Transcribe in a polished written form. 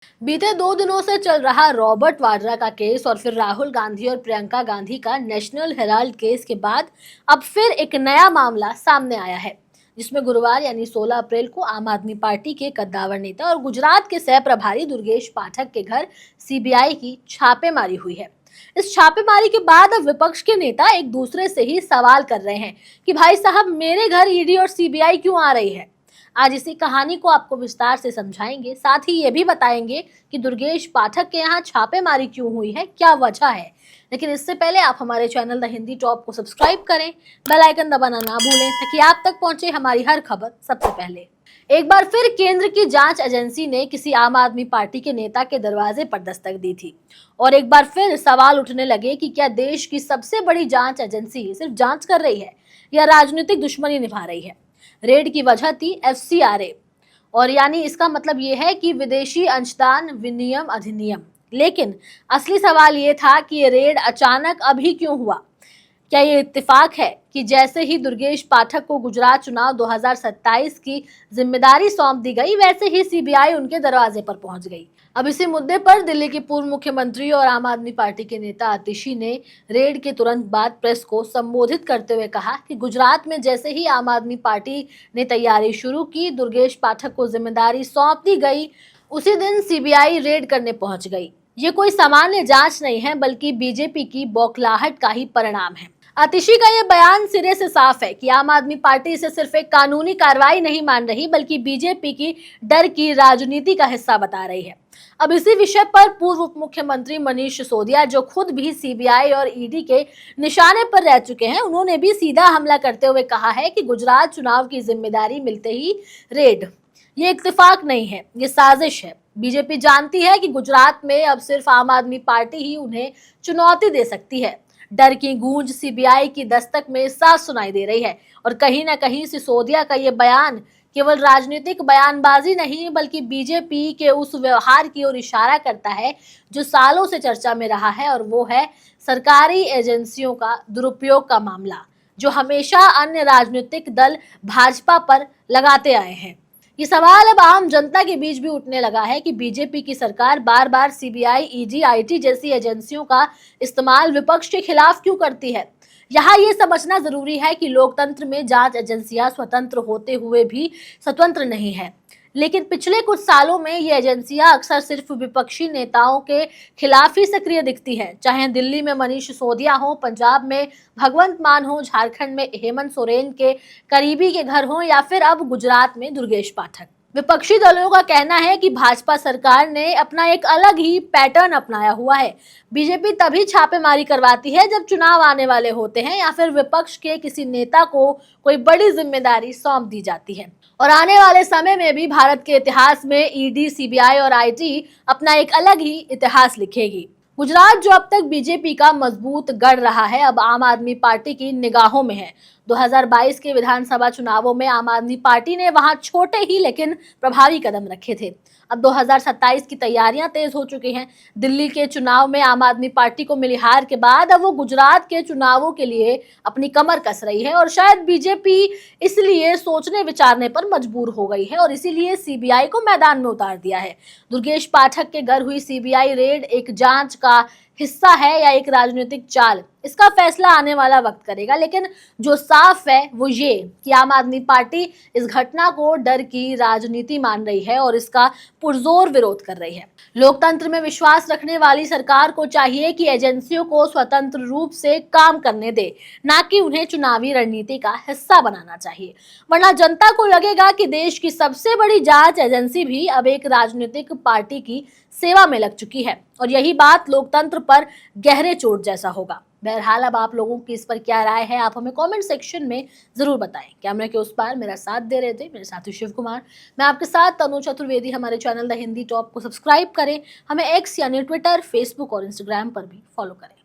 बीते 2 दिनों से चल रहा रॉबर्ट वाड्रा का केस और फिर राहुल गांधी और प्रियंका गांधी का नेशनल हेराल्ड केस के बाद अब फिर एक नया मामला सामने आया है, जिसमें गुरुवार यानी 16 अप्रैल को आम आदमी पार्टी के कद्दावर नेता और गुजरात के सह प्रभारी दुर्गेश पाठक के घर सीबीआई की छापेमारी हुई है। इस छापेमारी के बाद अब विपक्ष के नेता एक दूसरे से ही सवाल कर रहे हैं कि भाई साहब, मेरे घर ईडी और सीबीआई क्यों आ रही है। आज इसी कहानी को आपको विस्तार से समझाएंगे, साथ ही ये भी बताएंगे कि दुर्गेश पाठक के यहाँ छापेमारी क्यों हुई है, क्या वजह है। लेकिन इससे पहले आप हमारे चैनल द हिंदी टॉप को सब्सक्राइब करें, बेल आइकन दबाना ना भूलें ताकि आप तक पहुंचे हमारी हर खबर सबसे पहले। एक बार फिर केंद्र की जांच एजेंसी ने किसी आम आदमी पार्टी के नेता के दरवाजे पर दस्तक दी थी और एक बार फिर सवाल उठने लगे कि क्या देश की सबसे बड़ी जांच एजेंसी सिर्फ जांच कर रही है या राजनीतिक दुश्मनी निभा रही है। रेड की वजह थी एफसीआरए, और यानी इसका मतलब ये है कि विदेशी अंशदान विनियम अधिनियम। लेकिन असली सवाल ये था कि ये रेड अचानक अभी क्यों हुआ। क्या ये इत्तेफाक है कि जैसे ही दुर्गेश पाठक को गुजरात चुनाव 2027 की जिम्मेदारी सौंप दी गई, वैसे ही सीबीआई उनके दरवाजे पर पहुंच गई। अब इसी मुद्दे पर दिल्ली के पूर्व मुख्यमंत्री और आम आदमी पार्टी के नेता आतिशी ने रेड के तुरंत बाद प्रेस को संबोधित करते हुए कहा कि गुजरात में जैसे ही आम आदमी पार्टी ने तैयारी शुरू की, दुर्गेश पाठक को जिम्मेदारी सौंप दी गई, उसी दिन सीबीआई रेड करने पहुंच गई। ये कोई सामान्य जांच नहीं है, बल्कि बीजेपी की बौखलाहट का ही परिणाम है। आतिशी का यह बयान सिरे से साफ है कि आम आदमी पार्टी इसे सिर्फ एक कानूनी कार्रवाई नहीं मान रही, बल्कि बीजेपी की डर की राजनीति का हिस्सा बता रही है। अब इसी विषय पर पूर्व उप मुख्यमंत्री मनीष सिसोदिया, जो खुद भी सीबीआई और ईडी के निशाने पर रह चुके हैं, उन्होंने भी सीधा हमला करते हुए कहा है कि गुजरात चुनाव की जिम्मेदारी मिलते ही रेड, ये इत्तेफाक नहीं है, ये साजिश है। बीजेपी जानती है कि गुजरात में अब सिर्फ आम आदमी पार्टी ही उन्हें चुनौती दे सकती है। डर की गूंज सीबीआई की दस्तक में साफ सुनाई दे रही है और कहीं ना कहीं सिसोदिया का ये बयान केवल राजनीतिक बयानबाजी नहीं, बल्कि बीजेपी के उस व्यवहार की ओर इशारा करता है जो सालों से चर्चा में रहा है, और वो है सरकारी एजेंसियों का दुरुपयोग का मामला, जो हमेशा अन्य राजनीतिक दल भाजपा पर लगाते आए हैं। ये सवाल अब आम जनता के बीच भी उठने लगा है कि बीजेपी की सरकार बार बार सीबीआई, ईडी, आईटी जैसी एजेंसियों का इस्तेमाल विपक्ष के खिलाफ क्यों करती है। यहाँ ये समझना जरूरी है कि लोकतंत्र में जांच एजेंसियां स्वतंत्र होते हुए भी स्वतंत्र नहीं है, लेकिन पिछले कुछ सालों में ये एजेंसियां अक्सर सिर्फ विपक्षी नेताओं के खिलाफ ही सक्रिय दिखती हैं। चाहे दिल्ली में मनीष सिसोदिया हो, पंजाब में भगवंत मान हो, झारखंड में हेमंत सोरेन के करीबी के घर हो, या फिर अब गुजरात में दुर्गेश पाठक। विपक्षी दलों का कहना है कि भाजपा सरकार ने अपना एक अलग ही पैटर्न अपनाया हुआ है। बीजेपी तभी छापेमारी करवाती है जब चुनाव आने वाले होते हैं या फिर विपक्ष के किसी नेता को कोई बड़ी जिम्मेदारी सौंप दी जाती है। और आने वाले समय में भी भारत के इतिहास में ईडी, सीबीआई और आईटी अपना एक अलग ही इतिहास लिखेगी। गुजरात, जो अब तक बीजेपी का मजबूत गढ़ रहा है, अब आम आदमी पार्टी की निगाहों में है। 2022 के विधानसभा चुनावों में आम आदमी पार्टी ने वहां छोटे ही लेकिन प्रभावी कदम रखे थे। अब 2027 की तैयारियां तेज हो चुकी हैं। दिल्ली के चुनाव में आम आदमी पार्टी को मिली हार के बाद अब वो गुजरात के चुनावों के लिए अपनी कमर कस रही है, और शायद बीजेपी इसलिए सोचने विचारने पर मजबूर हो गई है और इसीलिए सीबीआई को मैदान में उतार दिया है। दुर्गेश पाठक के घर हुई सीबीआई रेड एक जांच का हिस्सा है या एक राजनीतिक चाल, इसका फैसला आने वाला वक्त करेगा। लेकिन जो साफ है वो ये कि आम आदमी पार्टी इस घटना को डर की राजनीति मान रही है और इसका पुरजोर विरोध कर रही है। लोकतंत्र में विश्वास रखने वाली सरकार को चाहिए कि एजेंसियों को स्वतंत्र रूप से काम करने दे, ना कि उन्हें चुनावी रणनीति का हिस्सा बनाना चाहिए। वरना जनता को लगेगा कि देश की सबसे बड़ी जांच एजेंसी भी अब एक राजनीतिक पार्टी की सेवा में लग चुकी है, और यही बात लोकतंत्र पर गहरे चोट जैसा होगा। बहरहाल, अब आप लोगों की इस पर क्या राय है, आप हमें कमेंट सेक्शन में जरूर बताएं। कैमरे के उस पार मेरा साथ दे रहे थे मेरे साथी शिव कुमार, मैं आपके साथ तनु चतुर्वेदी। हमारे चैनल द हिंदी टॉप को सब्सक्राइब करें, हमें एक्स यानी ट्विटर, फेसबुक और इंस्टाग्राम पर भी फॉलो करें।